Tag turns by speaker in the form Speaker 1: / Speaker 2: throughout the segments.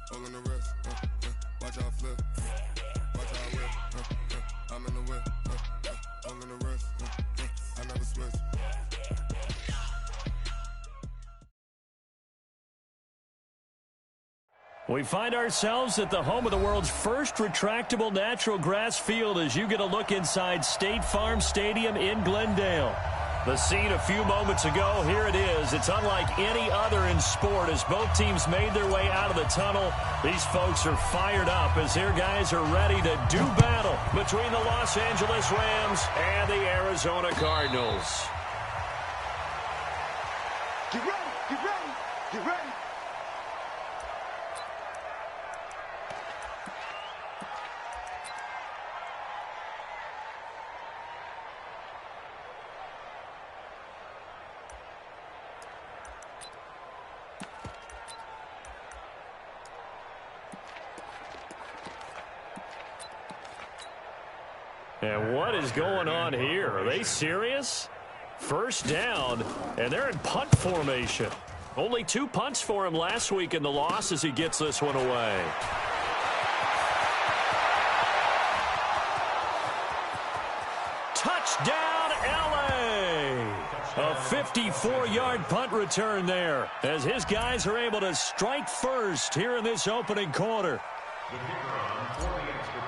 Speaker 1: All in the wrist, watch how I flip, watch how I whip, I'm in the whip, all in the wrist, I never switch.
Speaker 2: We find ourselves at the home of the world's first retractable natural grass field as you get a look inside State Farm Stadium in Glendale. The scene a few moments ago, here it is. It's unlike any other in sport as both teams made their way out of the tunnel. These folks are fired up as their guys are ready to do battle between the Los Angeles Rams and the Arizona Cardinals.
Speaker 3: Get ready, get ready, get ready.
Speaker 2: And what is going on here? Are they serious? First down, and they're in punt formation. Only 2 punts for him last week in the loss as he gets this one away. Touchdown, LA! A 54-yard punt return there as his guys are able to strike first here in this opening quarter.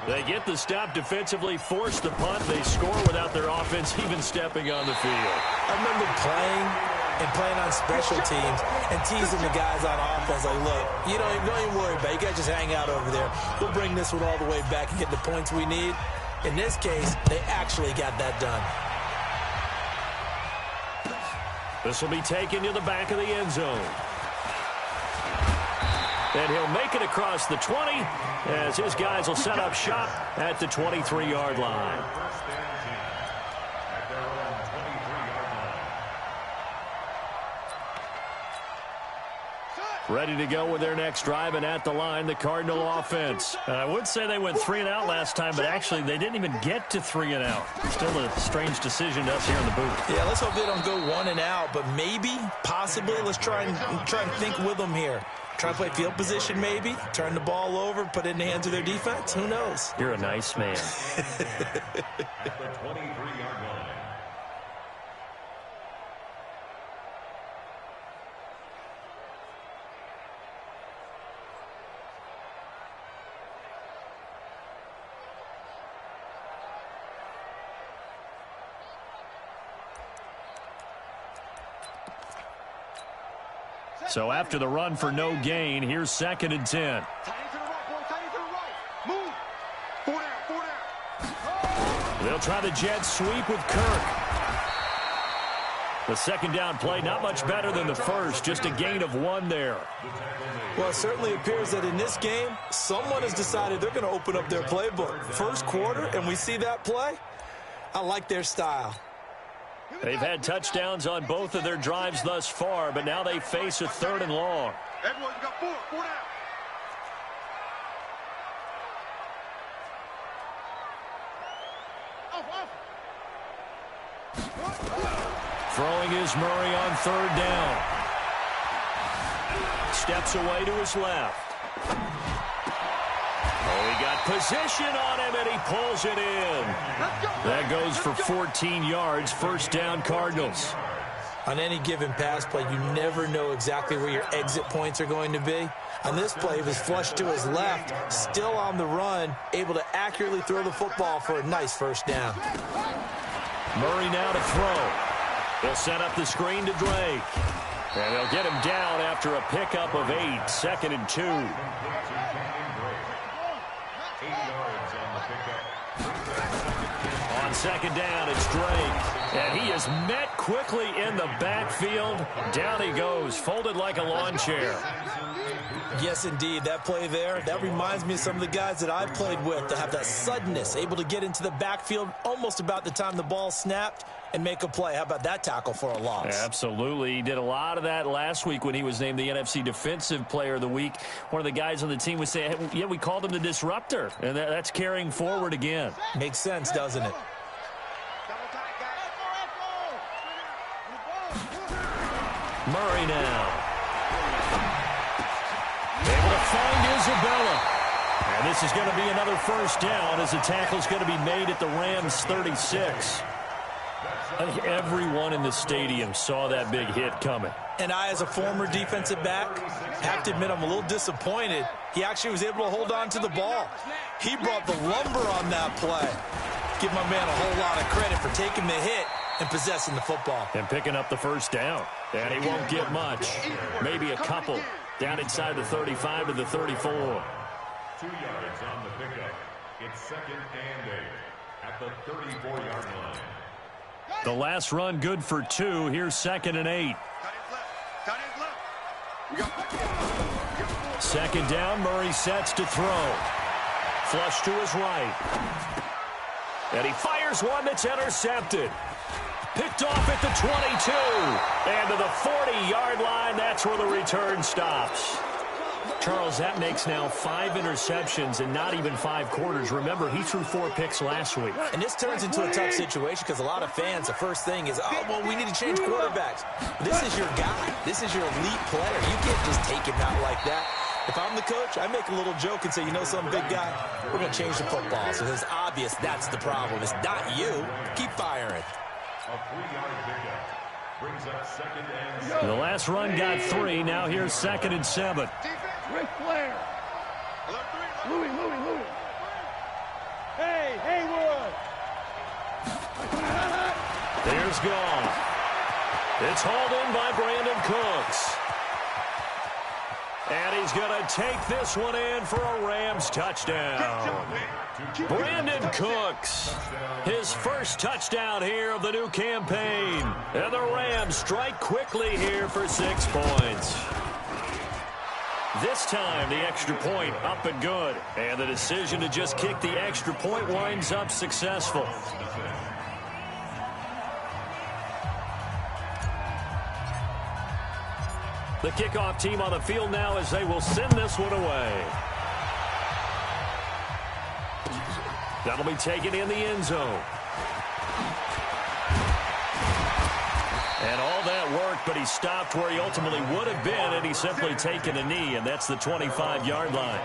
Speaker 2: They get the stop defensively, force the punt. They score without their offense even stepping on the field.
Speaker 4: I remember playing on special teams and teasing the guys on offense like, look, don't even worry about it. You guys just hang out over there. We'll bring this one all the way back and get the points we need. In this case, they actually got that done.
Speaker 2: This will be taken to the back of the end zone. And he'll make it across the 20 as his guys will set up shop at the 23-yard line. Ready to go with their next drive, and at the line, the Cardinal offense. I would say they went 3 and out last time, but actually they didn't even get to 3 and out. Still a strange decision to us here in the booth.
Speaker 4: Yeah, let's hope they don't go 1 and out, but maybe, possibly, let's try and think with them here. Try to play field position maybe, turn the ball over, put it in the hands of their defense. Who knows?
Speaker 2: You're a nice man. So after the run for no gain, here's 2nd and 10. They'll try the jet sweep with Kirk. The second down play not much better than the first, just a gain of 1 there.
Speaker 4: Well, it certainly appears that in this game, someone has decided they're going to open up their playbook. First quarter, and we see that play. I like their style.
Speaker 2: They've had touchdowns on both of their drives thus far, but now they face a 3rd and long.
Speaker 3: Everyone, you got 4 down.
Speaker 2: Throwing is Murray on 3rd down. Steps away to his left. Oh, he got position on him, and he pulls it in. That goes for 14 yards. First down, Cardinals.
Speaker 4: On any given pass play, you never know exactly where your exit points are going to be. On this play, he was flushed to his left, still on the run, able to accurately throw the football for a nice first down.
Speaker 2: Murray now to throw. They'll set up the screen to Drake. And they'll get him down after a pickup of 8, 2nd and 2. On 2nd down, it's Drake. And he is met quickly in the backfield. Down he goes, folded like a lawn chair.
Speaker 4: Yes, indeed. That play there, that reminds me of some of the guys that I've played with to have that suddenness, able to get into the backfield almost about the time the ball snapped and make a play. How about that tackle for a loss?
Speaker 2: Absolutely. He did a lot of that last week when he was named the NFC Defensive Player of the Week. One of the guys on the team was saying, hey, yeah, we called him the disruptor, and that's carrying forward again.
Speaker 4: Makes sense, doesn't it?
Speaker 2: Murray now. Able to find his Isabella. And this is going to be another first down as the tackle's going to be made at the Rams 36. I think everyone in the stadium saw that big hit coming.
Speaker 4: And I, as a former defensive back, have to admit I'm a little disappointed. He actually was able to hold on to the ball. He brought the lumber on that play. Give my man a whole lot of credit for taking the hit and possessing the football.
Speaker 2: And picking up the first down. And he won't get much. Maybe a couple. Down inside the 35 to the 34.
Speaker 5: 2 yards on the pickup. It's 2nd and 8 at the 34-yard line.
Speaker 2: The last run good for 2. Here's 2nd and 8. Second down, Murray sets to throw. Flush to his right. And he fires one that's intercepted. Picked off at the 22. And to the 40-yard line, that's where the return stops. Charles, that makes now 5 interceptions and not even 5 quarters. Remember, he threw 4 picks last week.
Speaker 4: And this turns into a tough situation because a lot of fans, the first thing is, oh, well, we need to change quarterbacks. This is your guy. This is your elite player. You can't just take him out like that. If I'm the coach, I make a little joke and say, you know some big guy, we're going to change the football. So it's obvious that's the problem. It's not you. Keep firing.
Speaker 5: A 3-yard pickup brings up 2nd and 7.
Speaker 2: The last run got 3. Now here's 2nd and 7.
Speaker 3: Ric Flair. Louis. Hey, Haywood.
Speaker 2: There's Goff. It's hauled in by Brandon Cooks. And he's going to take this one in for a Rams touchdown. Brandon Cooks, his first touchdown here of the new campaign. And the Rams strike quickly here for 6 points. This time, the extra point up and good. And the decision to just kick the extra point winds up successful. The kickoff team on the field now as they will send this one away. That'll be taken in the end zone. And all that worked, but he stopped where he ultimately would have been, and he's simply taken a knee, and that's the 25-yard line.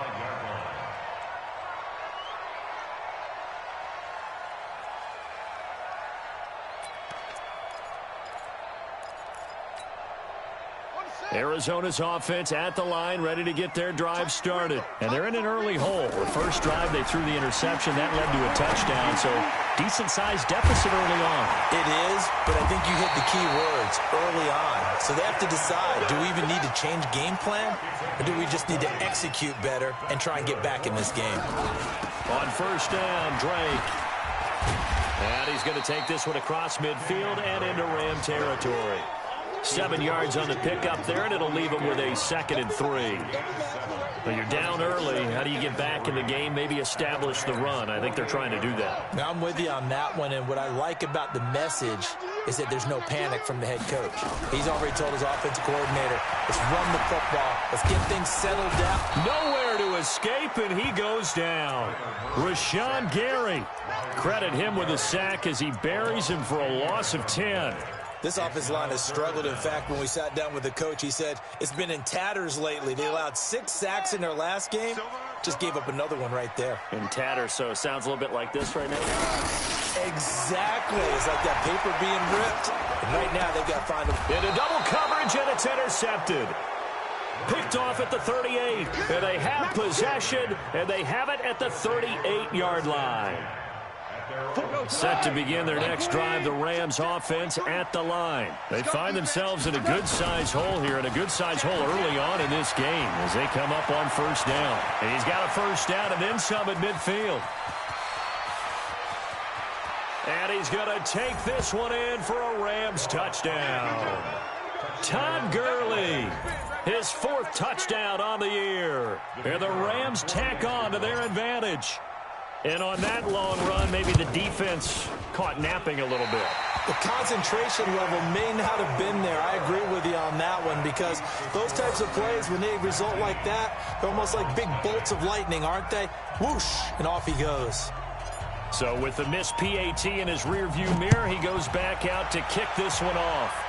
Speaker 2: Arizona's offense at the line, ready to get their drive started. And they're in an early hole. The first drive, they threw the interception. That led to a touchdown, so decent-sized deficit early on.
Speaker 4: It is, but I think you hit the key words, early on. So they have to decide, do we even need to change game plan, or do we just need to execute better and try and get back in this game?
Speaker 2: On first down, Drake. And he's going to take this one across midfield and into Ram territory. 7 yards on the pickup there, and it'll leave him with a 2nd and 3. Well, you're down early. How do you get back in the game? Maybe establish the run. I think they're trying to do that.
Speaker 4: Now, I'm with you on that one, and what I like about the message is that there's no panic from the head coach. He's already told his offensive coordinator, let's run the football. Let's get things settled down.
Speaker 2: Nowhere to escape, and he goes down. Rashawn Gary. Credit him with a sack as he buries him for a loss of 10.
Speaker 4: This offensive line has struggled. In fact, when we sat down with the coach, he said it's been in tatters lately. They allowed 6 sacks in their last game. Just gave up another one right there.
Speaker 2: In tatters, so it sounds a little bit like this right now.
Speaker 4: Exactly. It's like that paper being ripped. And right now, they've got to find them.
Speaker 2: Into double coverage, and it's intercepted. Picked off at the 38. And they have possession, and they have it at the 38-yard line. Set to begin their next drive, the Rams offense at the line. They find themselves in a good-sized hole here, and a good-sized hole early on in this game as they come up on first down. And he's got a first down and then some at midfield. And he's going to take this one in for a Rams touchdown. Todd Gurley, his 4th touchdown on the year. And the Rams tack on to their advantage. And on that long run, maybe the defense caught napping a little bit.
Speaker 4: The concentration level may not have been there. I agree with you on that one because those types of plays, when they result like that, they're almost like big bolts of lightning, aren't they? Whoosh, and off he goes.
Speaker 2: So with the missed PAT in his rearview mirror, he goes back out to kick this one off.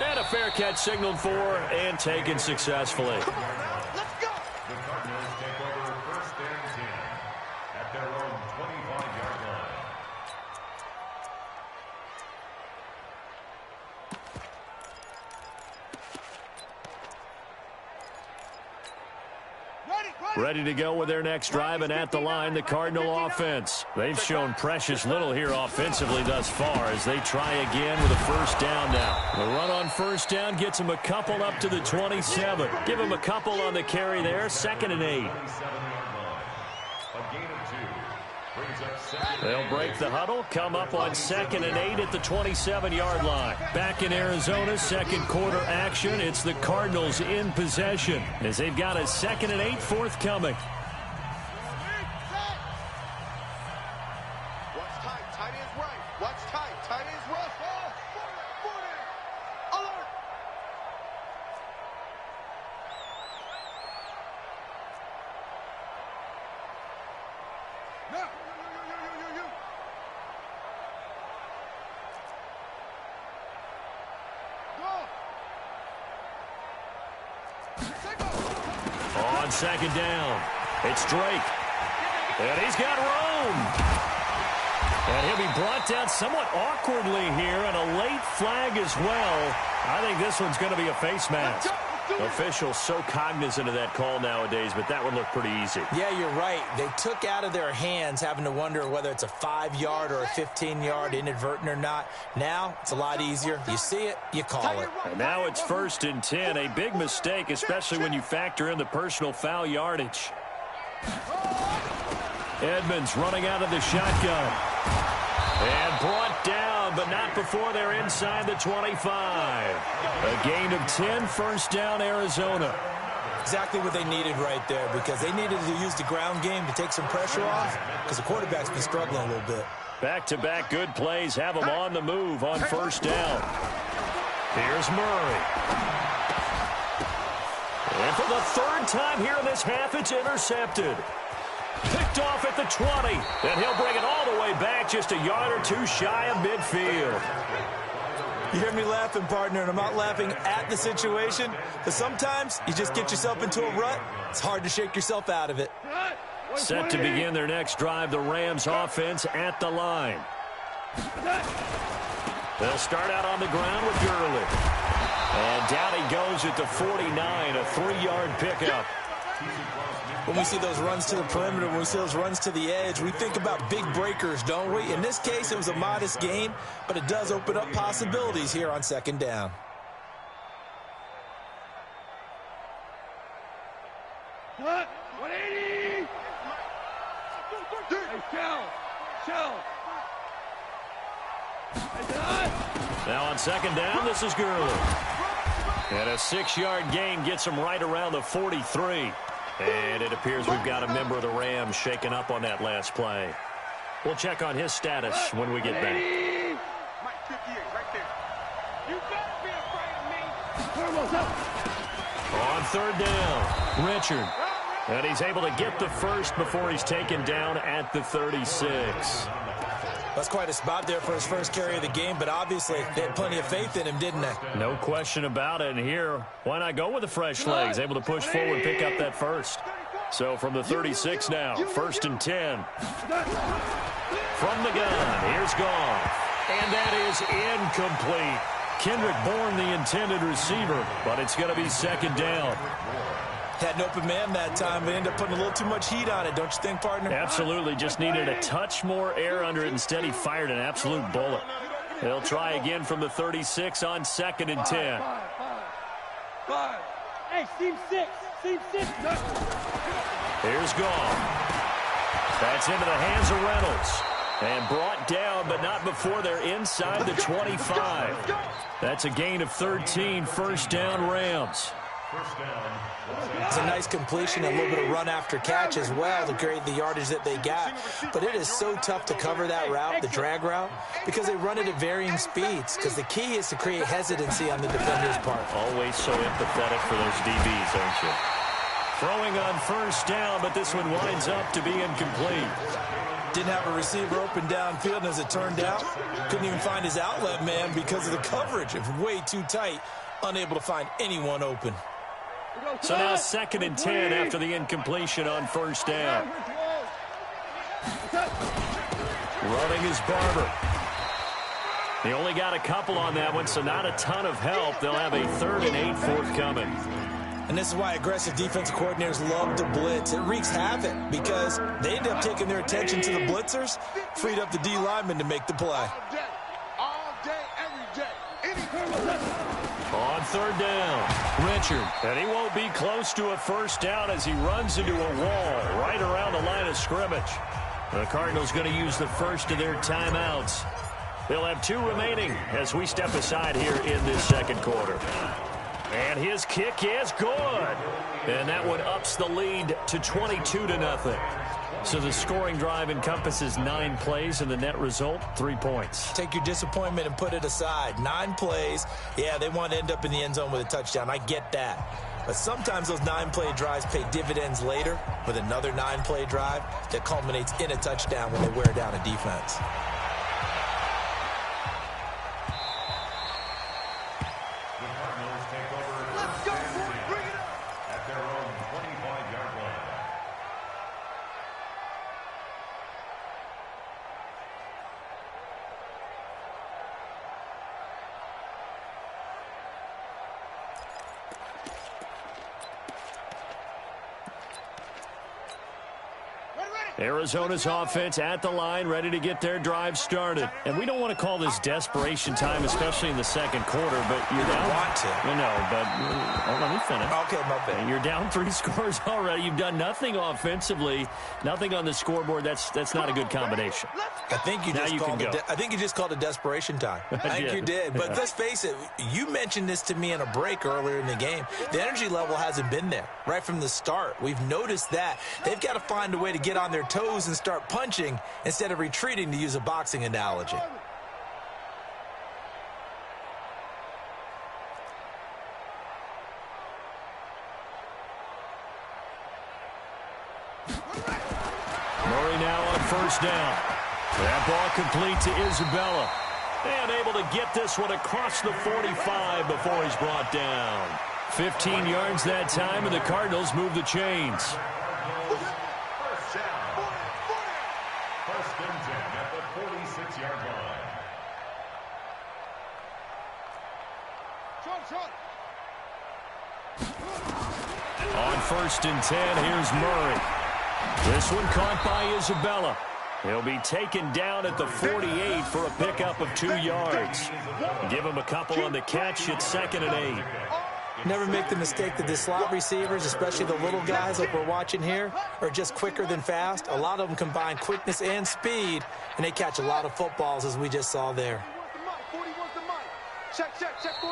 Speaker 2: And a fair catch signaled for and taken successfully. Ready to go with their next drive, and at the line, the Cardinal offense. They've shown precious little here offensively thus far as they try again with a first down now. The run on first down gets them a couple up to the 27. Give them a couple on the carry there, 2nd and 8. They'll break the huddle, come up on 2nd and 8 at the 27-yard line. Back in Arizona, second quarter action. It's the Cardinals in possession as they've got a 2nd and 8 forthcoming.
Speaker 3: Watch tight. Tight is right. Watch tight. Tight is right. Alert. Now.
Speaker 2: On 2nd down, it's Drake. And he's got room. And he'll be brought down somewhat awkwardly here, and a late flag as well. I think this one's going to be a face mask. Officials so cognizant of that call nowadays, but that would look pretty easy.
Speaker 4: Yeah, you're right. They took out of their hands having to wonder whether it's a 5-yard or a 15-yard inadvertent or not. Now, it's a lot easier. You see it, you call it.
Speaker 2: And now it's 1st and 10, a big mistake, especially when you factor in the personal foul yardage. Edmonds running out of the shotgun. And brought down, but not before they're inside the 25. A gain of 10, 1st down, Arizona.
Speaker 4: Exactly what they needed right there, because they needed to use the ground game to take some pressure off, because the quarterback's been struggling a little bit.
Speaker 2: Back-to-back good plays have them on the move on 1st down. Here's Murray. And for the 3rd time here in this half, it's intercepted. Picked off at the 20, and he'll bring it all the way back just a yard or two shy of midfield.
Speaker 4: You hear me laughing, partner, and I'm not laughing at the situation, but sometimes you just get yourself into a rut. It's hard to shake yourself out of it.
Speaker 2: Set to begin their next drive, the Rams offense at the line. They'll start out on the ground with Gurley. And down he goes at the 49, a 3-yard pickup.
Speaker 4: When we see those runs to the perimeter, when we see those runs to the edge, we think about big breakers, don't we? In this case, it was a modest gain, but it does open up possibilities here on 2nd down.
Speaker 3: What? 180! Hey, Shell!
Speaker 2: Now on 2nd down, this is Gurley. And a 6-yard gain gets him right around the 43. And it appears we've got a member of the Rams shaken up on that last play. We'll check on his status when we get back.
Speaker 3: Mike 58, right there. You better be afraid of me.
Speaker 2: On 3rd down, Richard. And he's able to get the first before he's taken down at the 36.
Speaker 4: That's quite a spot there for his first carry of the game, but obviously they had plenty of faith in him, didn't they?
Speaker 2: No question about it. And here, why not go with the fresh legs? Able to push forward, pick up that first. So from the 36 now, 1st and 10. From the gun, here's Goff. And that is incomplete. Kendrick Bourne, the intended receiver, but it's going to be 2nd down.
Speaker 4: Had an open man that time, but ended up putting a little too much heat on it, don't you think, partner?
Speaker 2: Absolutely. Just needed a touch more air under it. Instead, he fired an absolute bullet. They'll try again from the 36 on 2nd and 10.
Speaker 3: Five. Hey, seam 6.
Speaker 2: Here's Goff. That's into the hands of Reynolds. And brought down, but not before they're inside the 25. That's a gain of 13, 1st down Rams.
Speaker 4: It's a nice completion, a little bit of run after catch as well to create the yardage that they got. But it is so tough to cover that route, the drag route, because they run it at varying speeds. Because the key is to create hesitancy on the defender's part.
Speaker 2: Always so empathetic for those DBs, aren't you? Throwing on 1st down, but this one winds up to be incomplete.
Speaker 4: Didn't have a receiver open downfield, and as it turned out, couldn't even find his outlet man because of the coverage. It was way too tight, unable to find anyone open.
Speaker 2: So now 2nd and 10 after the incompletion on 1st down. Running is Barber. They only got a couple on that one, so not a ton of help. They'll have a 3rd and 8 forthcoming.
Speaker 4: And this is why aggressive defensive coordinators love to blitz. It wreaks havoc because they end up taking their attention to the blitzers, freed up the D lineman to make the play.
Speaker 3: All day, every day.
Speaker 2: On third down, Richard. And he won't be close to a first down as he runs into a wall right around the line of scrimmage. The Cardinals going to use the first of their timeouts. They'll have 2 remaining as we step aside here in this second quarter. And his kick is good. And that one ups the lead to 22-0. So the scoring drive encompasses 9 plays, and the net result, 3 points.
Speaker 4: Take your disappointment and put it aside. 9 plays. Yeah, they want to end up in the end zone with a touchdown. I get that. But sometimes those 9-play drives pay dividends later with another 9-play drive that culminates in a touchdown when they wear down a defense.
Speaker 2: Arizona's offense at the line, ready to get their drive started. And we don't want to call this desperation time, especially in the second quarter, but you're down.
Speaker 4: Want to.
Speaker 2: No, but let me finish.
Speaker 4: Okay, my bad.
Speaker 2: You're down 3 scores already. You've done nothing offensively, nothing on the scoreboard. That's not a good combination.
Speaker 4: I think you just called it desperation time. I think you did. But let's face it, you mentioned this to me in a break earlier in the game. The energy level hasn't been there right from the start. We've noticed that. They've got to find a way to get on their toes and start punching instead of retreating, to use a boxing analogy.
Speaker 2: Murray now on first down. That ball complete to Isabella. And able to get this one across the 45 before he's brought down. 15 yards that time, and the Cardinals move the chains.
Speaker 5: First and 10 at the 46-yard line.
Speaker 2: On first and 10, here's Murray. This one caught by Isabella. He'll be taken down at the 48 for a pickup of 2 yards. Give him a couple on the catch. It's 2nd and 8.
Speaker 4: Never make the mistake that the slot receivers, especially the little guys like we're watching here, are just quicker than fast. A lot of them combine quickness and speed, and they catch a lot of footballs, as we just saw there.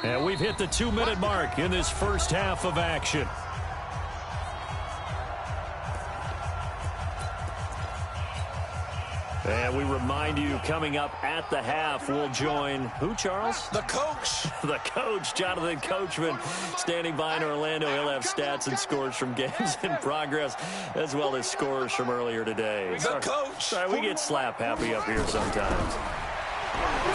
Speaker 2: And we've hit the 2-minute mark in this first half of action. And we remind you, coming up at the half, we'll join who, Charles?
Speaker 4: The coach.
Speaker 2: The coach, Jonathan Coachman, standing by in Orlando. He'll have stats and scores from games in progress, as well as scores from earlier today.
Speaker 4: The coach.
Speaker 2: Sorry, we get slap happy up here sometimes.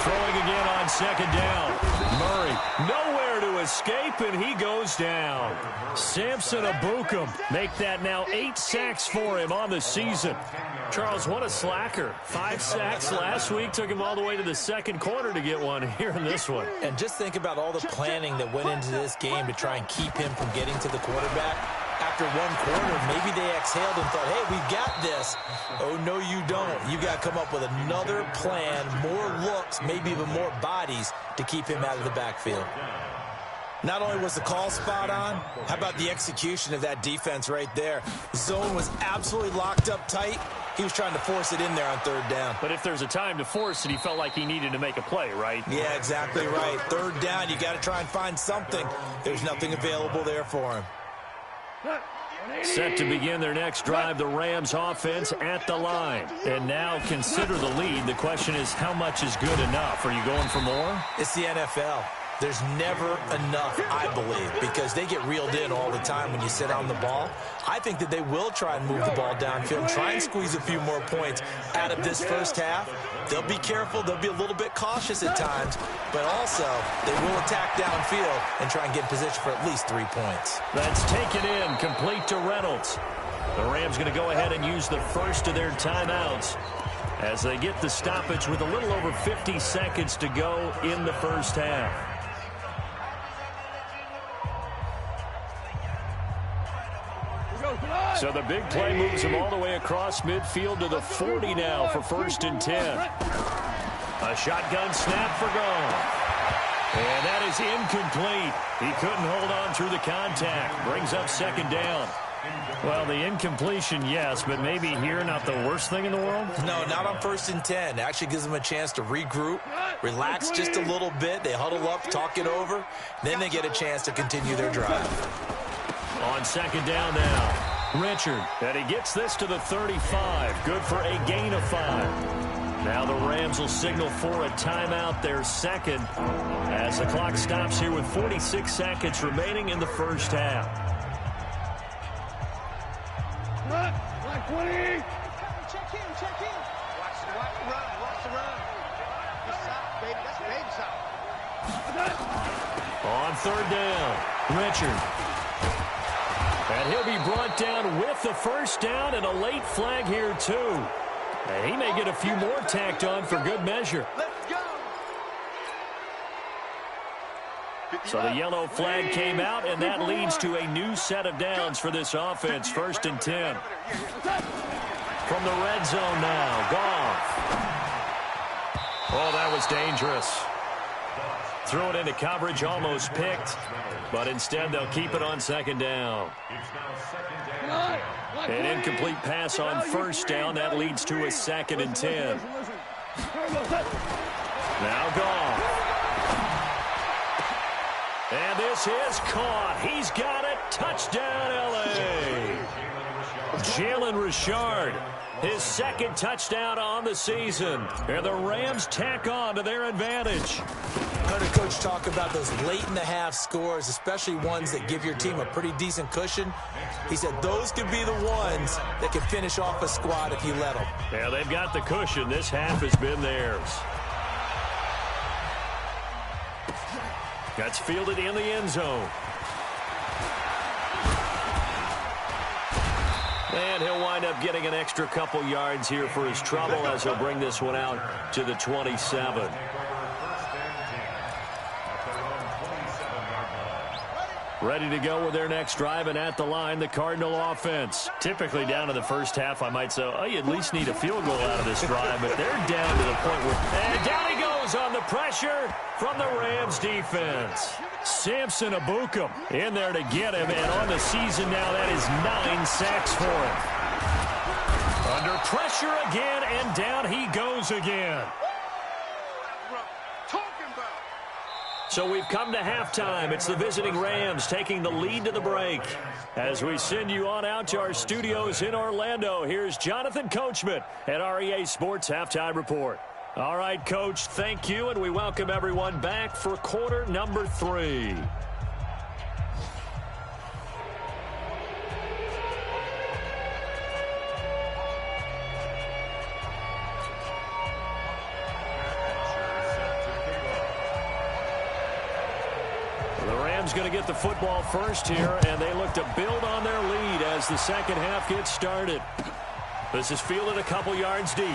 Speaker 2: Throwing again on second down. Murray, nowhere to escape, and he goes down. Samson Abukum make that now 8 sacks for him on the season. Charles, what a slacker. 5 sacks last week. Took him all the way to the second quarter to get one here in this one.
Speaker 4: And just think about all the planning that went into this game to try and keep him from getting to the quarterback. After one quarter, maybe they exhaled and thought, hey, we've got this. Oh, no, you don't. You got to come up with another plan, more looks, maybe even more bodies to keep him out of the backfield. Not only was the call spot on, how about the execution of that defense right there? Zone was absolutely locked up tight. He was trying to force it in there on third down.
Speaker 2: But if there's a time to force it, he felt like he needed to make a play, right?
Speaker 4: Yeah, exactly right. Third down, you got to try and find something. There's nothing available there for him.
Speaker 2: Set to begin their next drive, the Rams offense at the line. And now consider the lead. The question is, how much is good enough? Are you going for more?
Speaker 4: It's the NFL. There's never enough, I believe, because they get reeled in all the time when you sit on the ball. I think that they will try and move the ball downfield, try and squeeze a few more points out of this first half. They'll be careful. They'll be a little bit cautious at times, but also they will attack downfield and try and get in position for at least 3 points.
Speaker 2: That's taken in, complete to Reynolds. The Rams going to go ahead and use the first of their timeouts as they get the stoppage with a little over 50 seconds to go in the first half. So the big play moves him all the way across midfield to the 40 now for 1st and 10. A shotgun snap for gone. And that is incomplete. He couldn't hold on through the contact. Brings up 2nd down. Well, the incompletion, yes, but maybe here not the worst thing in the world?
Speaker 4: No, not on 1st and 10. Actually gives them a chance to regroup, relax just a little bit. They huddle up, talk it over. Then they get a chance to continue their drive.
Speaker 2: On 2nd down now, Richard. And he gets this to the 35. Good for a gain of 5. Now the Rams will signal for a timeout, their 2nd, as the clock stops here with 46 seconds remaining in the 1st half.
Speaker 3: Like 20. Check in. Watch the run. This side, baby. That's baby side.
Speaker 2: On 3rd down, Richard. And he'll be brought down with the 1st down and a late flag here, too. And he may get a few more tacked on for good measure.
Speaker 3: Let's go.
Speaker 2: So the yellow flag came out, and that leads to a new set of downs for this offense. 1st and 10. From the red zone now, Goff. Oh, that was dangerous. Threw it into coverage, almost picked. But instead, they'll keep it on 2nd down. An incomplete pass on 1st down. That leads to a 2nd and 10. Now Goff. And this is caught. He's got it. Touchdown, L.A. Jalen Richard, his 2nd touchdown on the season. And the Rams tack on to their advantage.
Speaker 4: Heard a coach talk about those late-in-the-half scores, especially ones that give your team a pretty decent cushion. He said those could be the ones that can finish off a squad if you let them.
Speaker 2: Yeah, they've got the cushion. This half has been theirs. That's fielded in the end zone. And he'll wind up getting an extra couple yards here for his trouble as he'll bring this one out to the 27. Ready to go with their next drive, and at the line, the Cardinal offense. Typically down in the 1st half, I might say, oh, you at least need a field goal out of this drive, but they're down to the point where... And down he goes on the pressure from the Rams defense. Samson Abukum in there to get him, and on the season now, that is 9 sacks for him. Under pressure again, and down he goes again. So we've come to halftime. It's the visiting Rams taking the lead to the break. As we send you on out to our studios in Orlando, here's Jonathan Coachman at REA Sports Halftime Report. All right, Coach, thank you, and we welcome everyone back for quarter number 3. Going to get the football first here, and they look to build on their lead as the 2nd half gets started. This is fielded a couple yards deep.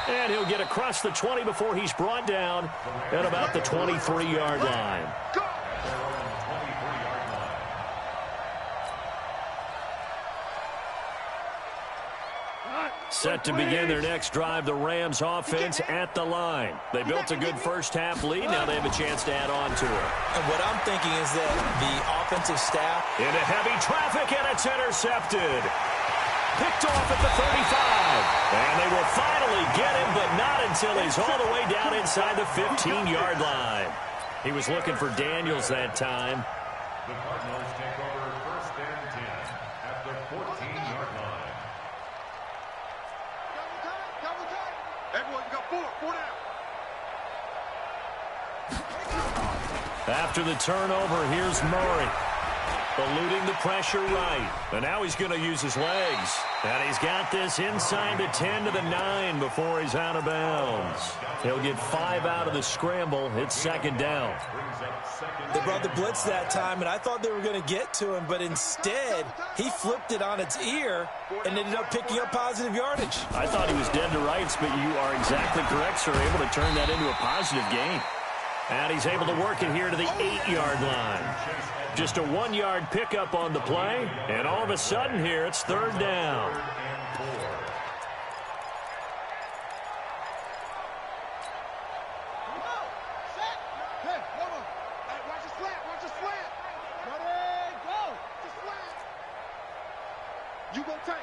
Speaker 2: And he'll get across the 20 before he's brought down at about the 23-yard line. Set to begin their next drive, the Rams offense at the line. They built a good 1st half lead. Now they have a chance to add on to it.
Speaker 4: And what I'm thinking is that the offensive staff...
Speaker 2: Into heavy traffic, and it's intercepted. Picked off at the 35. And they will finally get him, but not until he's all the way down inside the 15-yard line. He was looking for Daniels that time.
Speaker 5: The Cardinals take over 1st and 10 at the 14-yard line.
Speaker 3: Everyone, you got 4 down.
Speaker 2: After the turnover, here's Murray. Eluding the pressure right. And now he's going to use his legs. And he's got this inside the 10 to the 9 before he's out of bounds. He'll get 5 out of the scramble. It's 2nd down.
Speaker 4: They brought the blitz that time, and I thought they were going to get to him, but instead, he flipped it on its ear and ended up picking up positive yardage.
Speaker 2: I thought he was dead to rights, but you are exactly correct, sir. Able to turn that into a positive gain. And he's able to work it here to the 8-yard line. Just a 1-yard pickup on the play, and all of a sudden here it's third down.
Speaker 3: You got tape.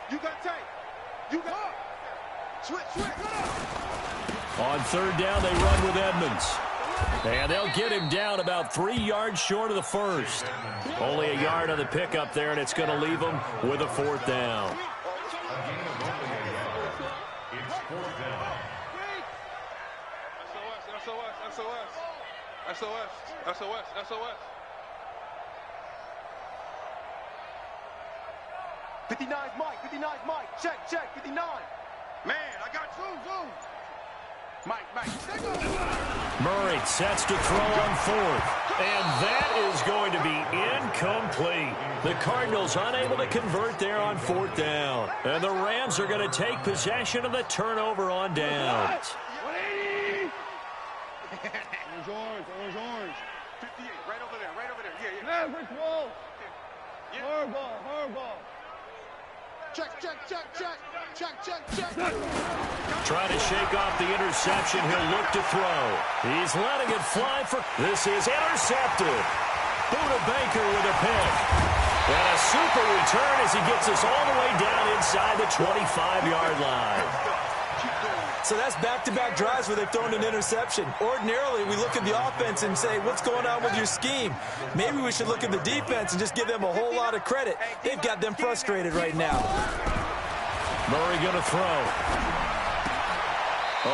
Speaker 3: You got tape. You got switch.
Speaker 2: On third down, they run with Edmonds. And they'll get him down about 3 yards short of the first. Only a yard on the pickup there, and it's going to leave him with a fourth down.
Speaker 3: SOS. 59's Mike. Check. 59. Man, I got zoom. Mike.
Speaker 2: Murray sets to throw on fourth. And that is going to be incomplete. The Cardinals unable to convert there on fourth down. And the Rams are going to take possession of the turnover on downs.
Speaker 3: 180. Orange. 58, right over there. Yeah.
Speaker 6: Maverick wall. Hardball.
Speaker 3: Check.
Speaker 2: Trying to shake off the interception. He'll look to throw. He's letting it fly for... This is intercepted. Buda Baker with a pick. And a super return as he gets us all the way down inside the 25-yard line.
Speaker 4: So that's back-to-back drives where they've thrown an interception. Ordinarily, we look at the offense and say, what's going on with your scheme? Maybe we should look at the defense and just give them a whole lot of credit. They've got them frustrated right now.
Speaker 2: Murray going to throw.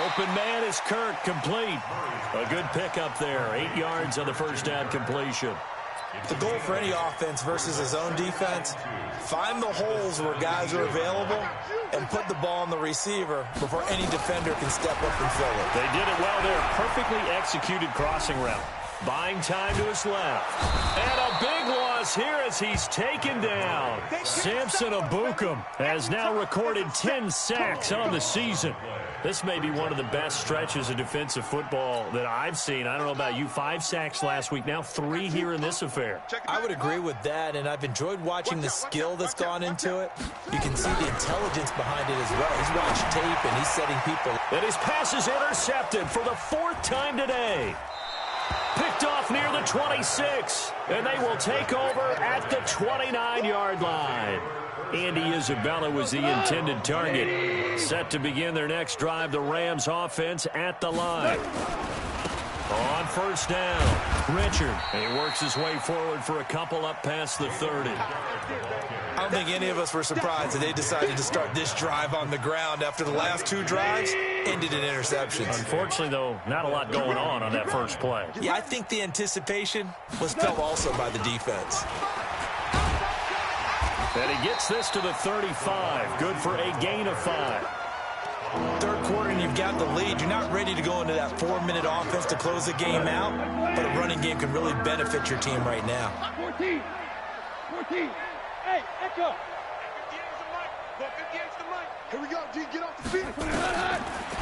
Speaker 2: Open man is Kirk, complete. A good pickup there. 8 yards on the first down completion.
Speaker 4: The goal for any offense versus his own defense, find the holes where guys are available and put the ball on the receiver before any defender can step up and fill it.
Speaker 2: They did it well there. Perfectly executed crossing route. Buying time to his left. And a big loss here as he's taken down. Samson Abukum has now recorded 10 sacks on the season. This may be one of the best stretches of defensive football that I've seen. I don't know about you. 5 sacks last week, now 3 here in this affair.
Speaker 4: I would agree with that, and I've enjoyed watching the skill that's gone into it. You can see the intelligence behind it as well. He's watched tape, and he's setting people.
Speaker 2: And his pass is intercepted for the 4th time today. Picked off near the 26, and they will take over at the 29-yard line. Andy Isabella was the intended target. Set to begin their next drive, the Rams offense at the line. On first down, Richard. And he works his way forward for a couple up past the 30.
Speaker 4: I don't think any of us were surprised that they decided to start this drive on the ground after the last 2 drives ended in interceptions.
Speaker 2: Unfortunately, though, not a lot going on that first play.
Speaker 4: Yeah, I think the anticipation was felt also by the defense.
Speaker 2: And he gets this to the 35. Good for a gain of 5.
Speaker 4: Third quarter and you've got the lead. You're not ready to go into that 4-minute offense to close the game out, but a running game can really benefit your team right now.
Speaker 6: 14. Hey, Echo.
Speaker 3: 58's the mic. Here we go, G. Get off the field.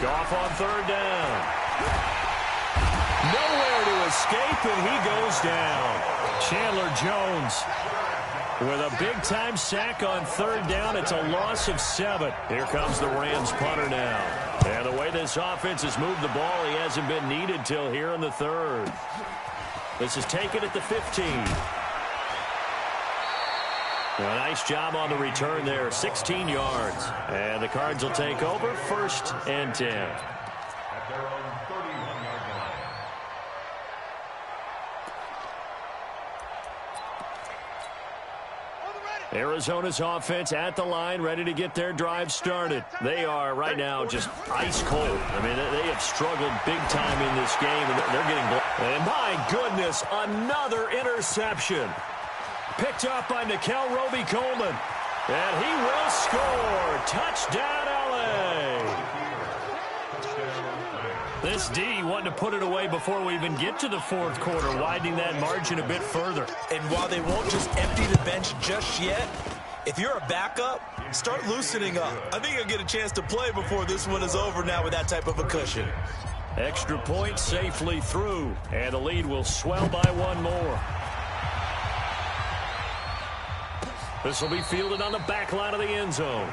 Speaker 2: Goff on third down. Nowhere to escape, and he goes down. Chandler Jones with a big-time sack on third down. It's a loss of 7. Here comes the Rams punter now. And the way this offense has moved the ball, he hasn't been needed till here in the 3rd. This is taken at the 15. A nice job on the return there, 16 yards. And the Cards will take over, 1st and 10.
Speaker 5: At their own 31-yard line.
Speaker 2: Arizona's offense at the line, ready to get their drive started. They are right now just ice cold. I mean, they have struggled big time in this game, and they're getting... And my goodness, another interception. Picked up by Nickel Roby-Coleman. And he will score. Touchdown, L.A. This D wanting to put it away before we even get to the 4th quarter, widening that margin a bit further.
Speaker 4: And while they won't just empty the bench just yet, if you're a backup, start loosening up. I think you'll get a chance to play before this one is over now with that type of a cushion.
Speaker 2: Extra point safely through, and the lead will swell by one more. This will be fielded on the back line of the end zone.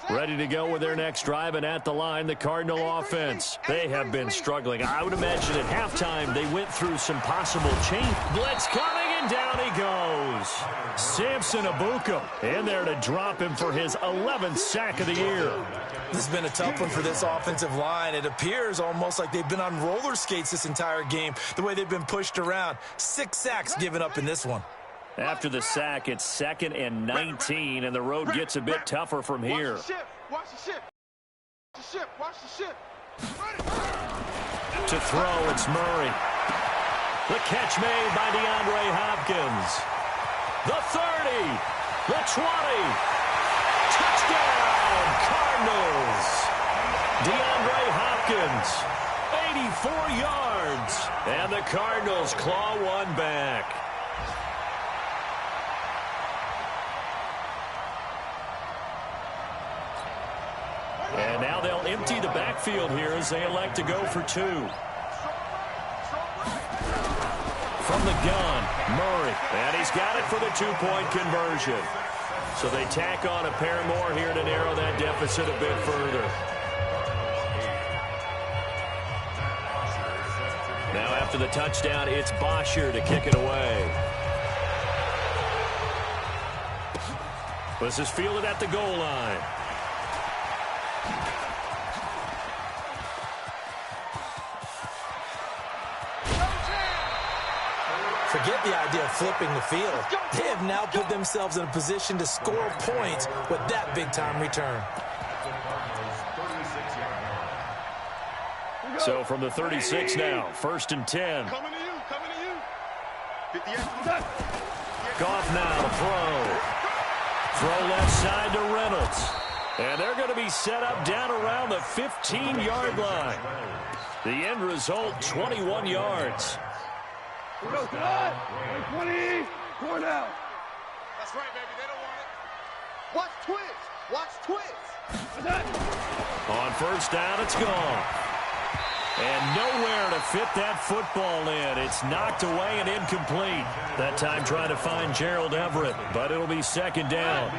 Speaker 2: Ready to go with their next drive, and at the line, the Cardinal offense. They have been struggling. I would imagine at halftime they went through some possible change. Blitz coming, and down he goes. Samson Abuka in there to drop him for his 11th sack of the year.
Speaker 4: This has been a tough one for this offensive line. It appears almost like they've been on roller skates this entire game, the way they've been pushed around. 6 sacks given up in this one.
Speaker 2: After the sack, it's 2nd and 19, and the road gets a bit tougher from here.
Speaker 3: Watch the ship. Watch the ship. Watch the ship.
Speaker 2: To throw, it's Murray. The catch made by DeAndre Hopkins. The 30. The 20. Touchdown, Cardinals. DeAndre Hopkins, 84 yards. And the Cardinals claw one back. And now they'll empty the backfield here as they elect to go for 2. From the gun, Murray. And he's got it for the 2-point conversion. So they tack on a pair more here to narrow that deficit a bit further. Now after the touchdown, it's Bosher to kick it away. This is fielded at the goal line.
Speaker 4: Forget the idea of flipping the field. They have now put themselves in a position to score points with that big-time return.
Speaker 2: So from the 36 now, 1st and 10.
Speaker 3: Coming to you. Coming to you. 58.
Speaker 2: Goff now to throw. Throw left side to Reynolds. And they're going to be set up down around the 15-yard line. The end result, 21 yards.
Speaker 6: Go, God! 20! Four down!
Speaker 3: That's right, baby. They don't want it. Watch twins. Watch twins.
Speaker 2: On 1st down, it's gone. And nowhere to fit that football in. It's knocked away and incomplete. That time trying to find Gerald Everett, but it'll be 2nd down.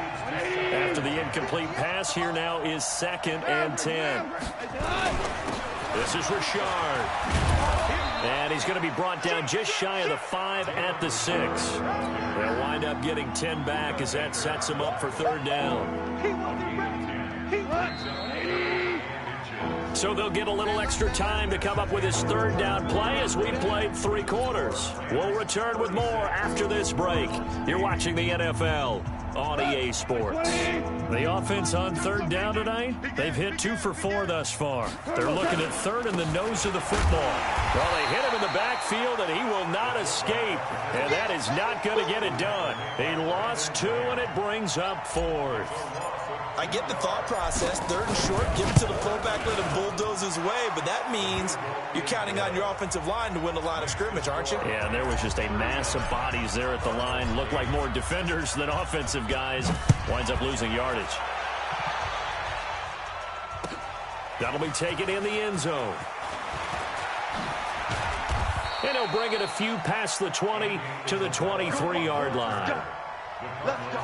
Speaker 2: After the incomplete pass, here now is 2nd and 10. This is Richard. And he's going to be brought down just shy of the 5 at the 6. They'll wind up getting 10 back as that sets him up for 3rd down. So they'll get a little extra time to come up with his 3rd down play as we played 3 quarters. We'll return with more after this break. You're watching the NFL on EA Sports. The offense on 3rd down tonight, they've hit 2 for 4 thus far. They're looking at 3rd in the nose of the football. Well, they hit him in the backfield, and he will not escape. And that is not going to get it done. He lost 2, and it brings up 4th.
Speaker 4: I get the thought process. 3rd and short, give it to the fullback, let him bulldoze his way, but that means you're counting on your offensive line to win the line of scrimmage, aren't you?
Speaker 2: Yeah, and there was just a mass of bodies there at the line. Looked like more defenders than offensive guys. Winds up losing yardage. That'll be taken in the end zone. And he'll bring it a few past the 20 to the 23-yard line.
Speaker 3: Let's go.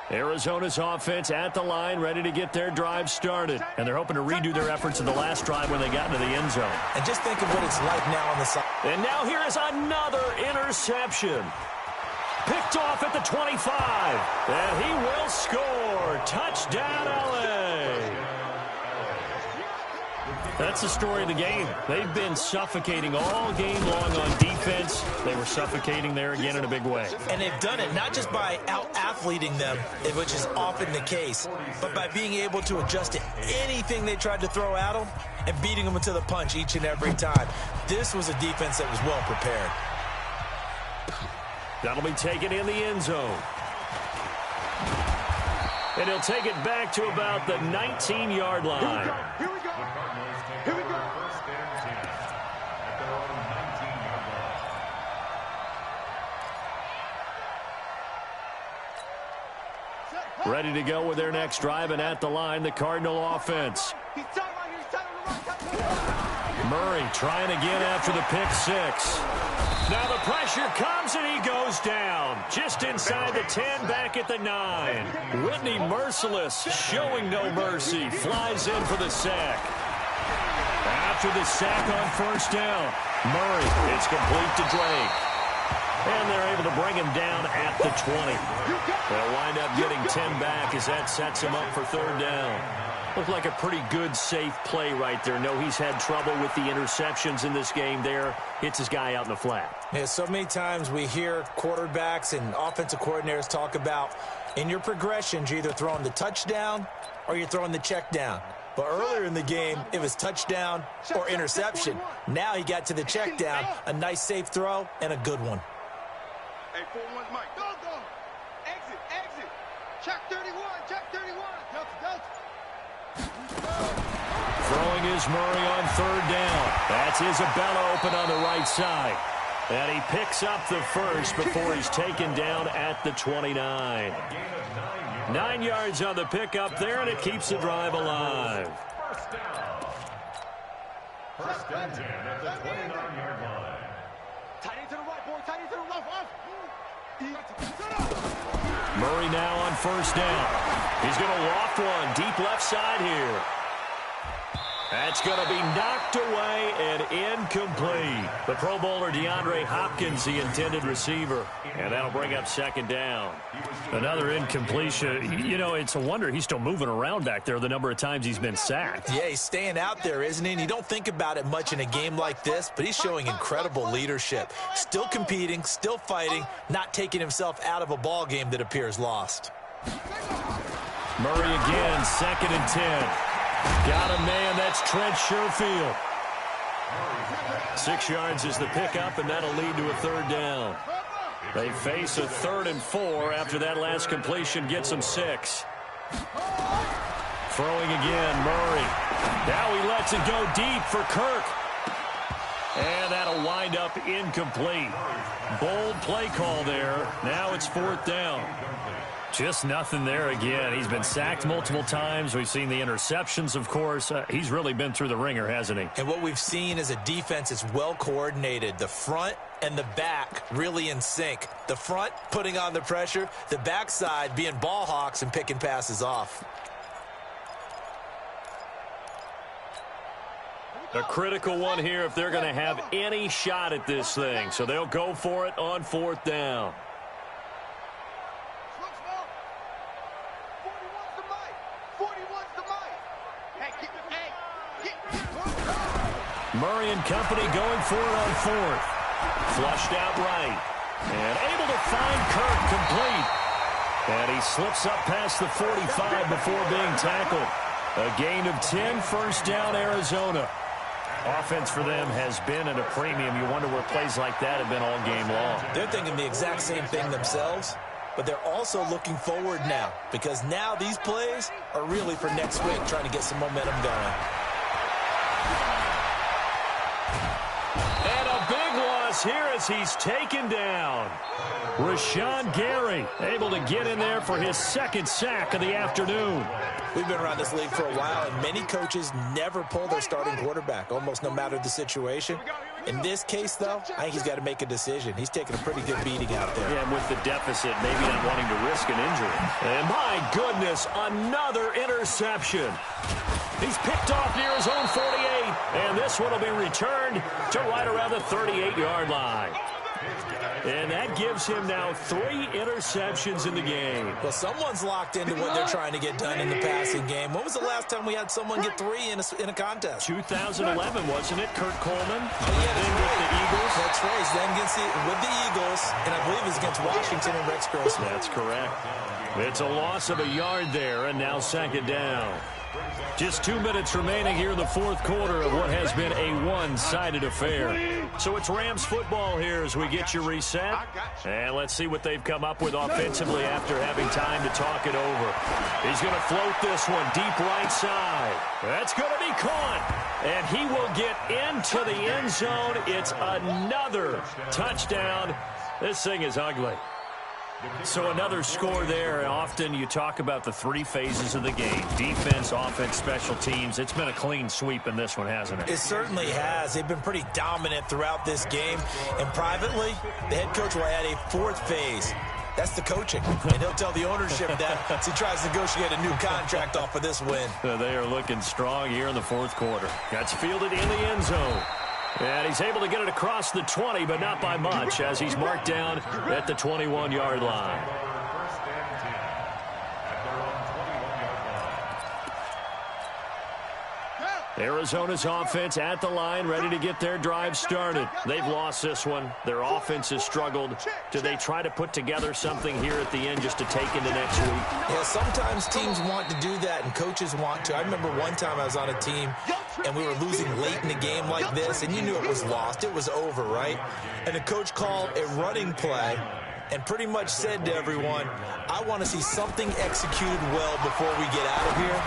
Speaker 2: Arizona's offense at the line, ready to get their drive started. And they're hoping to redo their efforts in the last drive when they got into the end zone.
Speaker 4: And just think of what it's like now on the side.
Speaker 2: And now here is another interception. Picked off at the 25. And he will score. Touchdown, LA. That's the story of the game. They've been suffocating all game long on defense. They were suffocating there again in a big way.
Speaker 4: And they've done it not just by out-athleting them, which is often the case, but by being able to adjust to anything they tried to throw at them and beating them to the punch each and every time. This was a defense that was well prepared.
Speaker 2: That'll be taken in the end zone. And he'll take it back to about the 19-yard line.
Speaker 3: Here we go. Here we go.
Speaker 5: First and 10 at their own 19-yard line.
Speaker 2: Ready to go with their next drive, and at the line, the Cardinal offense.
Speaker 3: He's tight right here. He's tight on the right.
Speaker 2: Murray trying again after the pick six. Now the pressure comes, and he goes down. Just inside the 10, back at the 9. Whitney Merciless, showing no mercy, flies in for the sack. After the sack on first down, Murray, it's complete to Drake. And they're able to bring him down at the 20. They'll wind up getting 10 back as that sets him up for third down. Looked like a pretty good, safe play right there. No, he's had trouble with the interceptions in this game there. Hits his guy out in the flat.
Speaker 4: Yeah, so many times we hear quarterbacks and offensive coordinators talk about in your progressions, you're either throwing the touchdown or you're throwing the check down. But earlier in the game, it was touchdown or interception. Now he got to the check down, a nice safe throw, and a good one.
Speaker 3: Hey, 4-1, Mike. Go. Exit. Check 31. Delta.
Speaker 2: Throwing is Murray on third down. That's Isabella open on the right side. And he picks up the first before he's taken down at the 29. 9 yards on the pickup there, and it keeps the drive alive.
Speaker 5: First down. First and 10 at the 29-yard line.
Speaker 3: Tight end to the right, boy. Tight end to the left.
Speaker 2: Murray now on first down. He's going to loft one deep left side here. That's going to be knocked away and incomplete. The Pro Bowler DeAndre Hopkins, the intended receiver. And that'll bring up second down. Another incompletion. You know, it's a wonder he's still moving around back there the number of times he's been sacked.
Speaker 4: Yeah, he's staying out there, isn't he? And you don't think about it much in a game like this, but he's showing incredible leadership. Still competing, still fighting, not taking himself out of a ball game that appears lost.
Speaker 2: Murray again, second and 10. Got a man, that's Trent Sherfield. 6 yards is the pickup, and that'll lead to a third down. They face a 3rd and 4 after that last completion gets them 6. Throwing again, Murray. Now he lets it go deep for Kirk. And that'll wind up incomplete. Bold play call there. Now it's 4th down. Just nothing there again. He's been sacked multiple times. We've seen the interceptions, of course. He's really been through the ringer, hasn't he?
Speaker 4: And what we've seen is a defense that's well coordinated. The front and the back really in sync. The front putting on the pressure. The backside being ball hawks and picking passes off.
Speaker 2: A critical one here if they're going to have any shot at this thing. So they'll go for it on 4th down. Murray and company going for it on 4th. Flushed out right. And able to find Kirk complete. And he slips up past the 45 before being tackled. A gain of 10, first down, Arizona. Offense for them has been at a premium. You wonder where plays like that have been all game long.
Speaker 4: They're thinking the exact same thing themselves, but they're also looking forward now because now these plays are really for next week, trying to get some momentum going.
Speaker 2: And a big loss here as he's taken down. Rashawn Gary able to get in there for his 2nd sack of the afternoon.
Speaker 4: We've been around this league for a while, and many coaches never pull their starting quarterback, almost no matter the situation. In this case, though, I think he's got to make a decision. He's taking a pretty good beating out there.
Speaker 2: Yeah, and with the deficit, maybe not wanting to risk an injury. And my goodness, another interception. He's picked off near his own 48, and this one will be returned to right around the 38-yard line. And that gives him now 3 interceptions in the game.
Speaker 4: Well, someone's locked into what they're trying to get done in the passing game. When was the last time we had someone get 3 in a contest?
Speaker 2: 2011, wasn't it? Kurt Coleman.
Speaker 4: Then
Speaker 2: with the Eagles.
Speaker 4: That's right. He's then with the Eagles, and I believe it's against Washington and Rex Grossman.
Speaker 2: That's correct. It's a loss of a yard there, and now 2nd down. Just 2 minutes remaining here in the 4th quarter of what has been a one-sided affair. So it's Rams football here as we get you reset. And let's see what they've come up with offensively after having time to talk it over. He's going to float this one deep right side. That's going to be caught. And he will get into the end zone. It's another touchdown. This thing is ugly. So another score there. Often you talk about the 3 phases of the game. Defense, offense, special teams. It's been a clean sweep in this one, hasn't it?
Speaker 4: It certainly has. They've been pretty dominant throughout this game. And privately, the head coach will add a 4th phase. That's the coaching. And he'll tell the ownership that as he tries to negotiate a new contract off of this win.
Speaker 2: They are looking strong here in the 4th quarter. That's fielded in the end zone. And he's able to get it across the 20, but not by much, as he's marked down at the 21-yard line. Arizona's offense at the line, ready to get their drive started. They've lost this one. Their offense has struggled. Do they try to put together something here at the end just to take into next week?
Speaker 4: Yeah, sometimes teams want to do that, and coaches want to. I remember one time I was on a team, and we were losing late in the game like this, and you knew it was lost. It was over, right? And the coach called a running play and pretty much said to everyone, I want to see something executed well before we get out of here.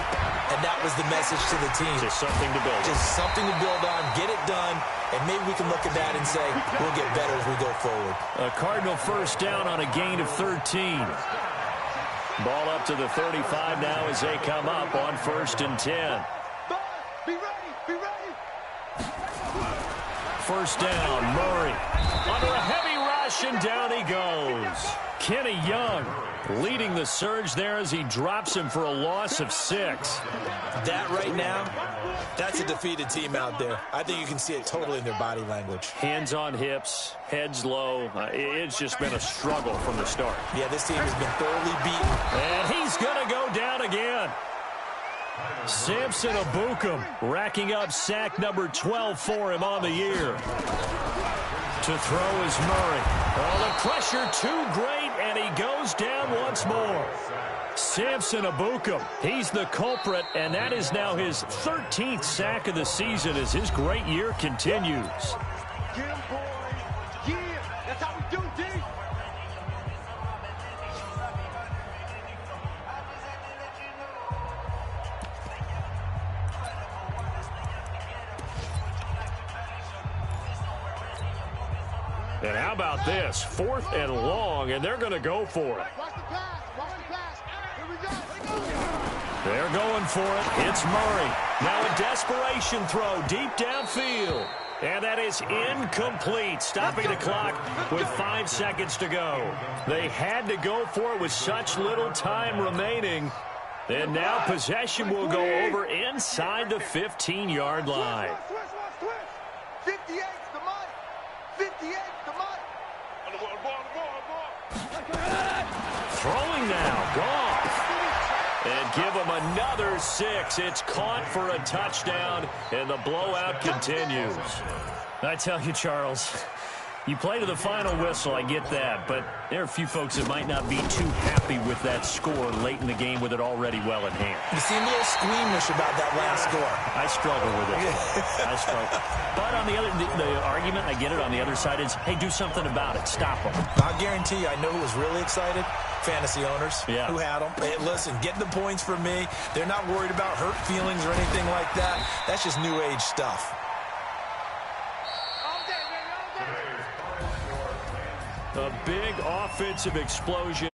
Speaker 4: And that was the message to the team.
Speaker 2: Just something to build on.
Speaker 4: Just something to build on, get it done, and maybe we can look at that and say, we'll get better as we go forward.
Speaker 2: A Cardinal first down on a gain of 13. Ball up to the 35 now as they come up on 1st and 10.
Speaker 3: Be ready, be ready.
Speaker 2: First down, Murray. Under a heavy rush, and down he goes. Kenny Young leading the surge there as he drops him for a loss of 6.
Speaker 4: That right now, that's a defeated team out there. I think you can see it totally in their body language.
Speaker 2: Hands on hips, heads low. It's just been a struggle from the start.
Speaker 4: Yeah, this team has been thoroughly beaten.
Speaker 2: And he's going to go down again. Samson Abukum racking up sack number 12 for him on the year. To throw is Murray. Oh, the pressure too great, and he goes down once more. Samson Abukum, he's the culprit, and that is now his 13th sack of the season as his great year continues.
Speaker 3: Get him, boy. Yeah, that's how we do, D.
Speaker 2: And how about this? 4th and long, and they're going to go for it.
Speaker 3: Watch the pass. Watch the pass. Here we go.
Speaker 2: They're going for it. It's Murray. Now a desperation throw deep downfield. And that is incomplete, stopping the clock with 5 seconds to go. They had to go for it with such little time remaining. And now possession will go over inside the 15-yard line.
Speaker 3: Switch. 58's the mic. 58's the mic.
Speaker 2: Throwing now, Goff. And give him another 6. It's caught for a touchdown, and the blowout continues. I tell you, Charles, you play to the final whistle, I get that, but there are a few folks that might not be too happy with that score late in the game with it already well in hand.
Speaker 4: You seem a little squeamish about that last score.
Speaker 2: I struggle with it. I struggle. But on the argument, I get it, on the other side is, hey, do something about it. Stop them.
Speaker 4: I guarantee you, I know who was really excited. Fantasy owners who had them. Hey, listen, get the points for me. They're not worried about hurt feelings or anything like that. That's just new age stuff.
Speaker 2: A big offensive explosion